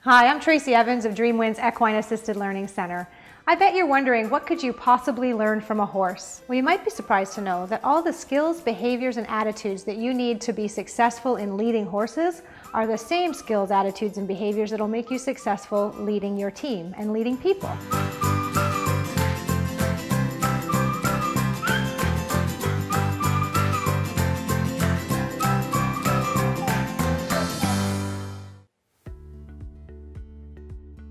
Hi, I'm Tracy Evans of Dreamwinds Equine Assisted Learning Center. I bet you're wondering, what could you possibly learn from a horse? Well, you might be surprised to know that all the skills, behaviors, and attitudes that you need to be successful in leading horses are the same skills, attitudes, and behaviors that will make you successful leading your team and leading people.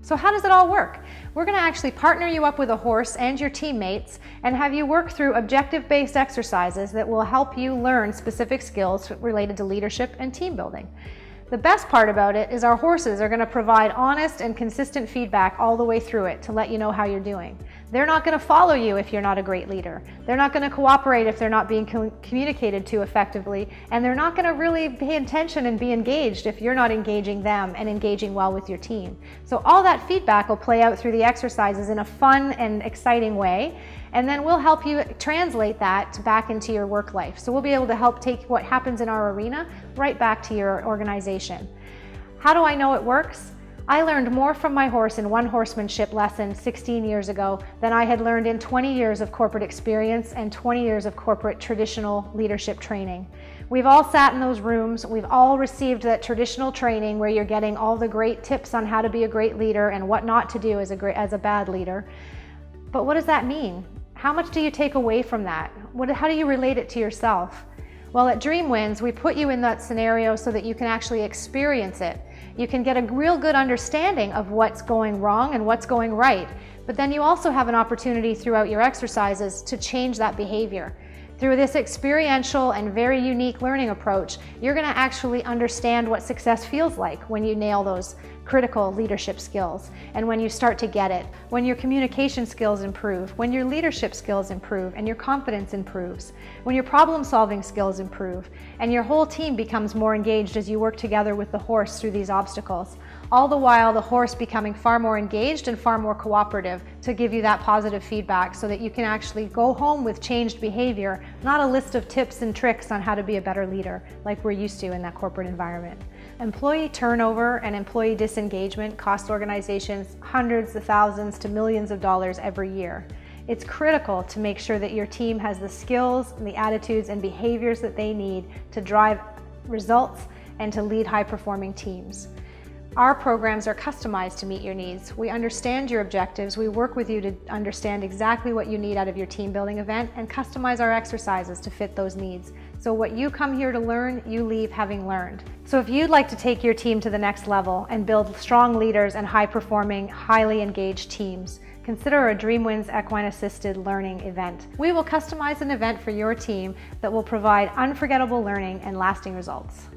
So how does it all work? We're going to actually partner you up with a horse and your teammates and have you work through objective-based exercises that will help you learn specific skills related to leadership and team building. The best part about it is our horses are going to provide honest and consistent feedback all the way through it to let you know how you're doing. They're not going to follow you if you're not a great leader. They're not going to cooperate if they're not being communicated to effectively, and they're not going to really pay attention and be engaged if you're not engaging them and engaging well with your team. So all that feedback will play out through the exercises in a fun and exciting way, and then we'll help you translate that back into your work life. So we'll be able to help take what happens in our arena right back to your organization. How do I know it works? I learned more from my horse in one horsemanship lesson 16 years ago than I had learned in 20 years of corporate experience and 20 years of corporate traditional leadership training. We've all sat in those rooms, we've all received that traditional training where you're getting all the great tips on how to be a great leader and what not to do as a bad leader. But what does that mean? How much do you take away from that? How do you relate it to yourself? Well, at Dreamwinds, we put you in that scenario so that you can actually experience it. You can get a real good understanding of what's going wrong and what's going right, but then you also have an opportunity throughout your exercises to change that behavior. Through this experiential and very unique learning approach, you're going to actually understand what success feels like when you nail those critical leadership skills and when you start to get it, when your communication skills improve, when your leadership skills improve and your confidence improves, when your problem-solving skills improve, and your whole team becomes more engaged as you work together with the horse through these obstacles. All the while, the horse becoming far more engaged and far more cooperative to give you that positive feedback so that you can actually go home with changed behavior, not a list of tips and tricks on how to be a better leader like we're used to in that corporate environment. Employee turnover and employee disengagement cost organizations hundreds of thousands to millions of dollars every year. It's critical to make sure that your team has the skills and the attitudes and behaviors that they need to drive results and to lead high-performing teams. Our programs are customized to meet your needs. We understand your objectives. We work with you to understand exactly what you need out of your team building event and customize our exercises to fit those needs. So what you come here to learn, you leave having learned. So if you'd like to take your team to the next level and build strong leaders and high-performing, highly engaged teams, consider a Dreamwinds Equine Assisted Learning event. We will customize an event for your team that will provide unforgettable learning and lasting results.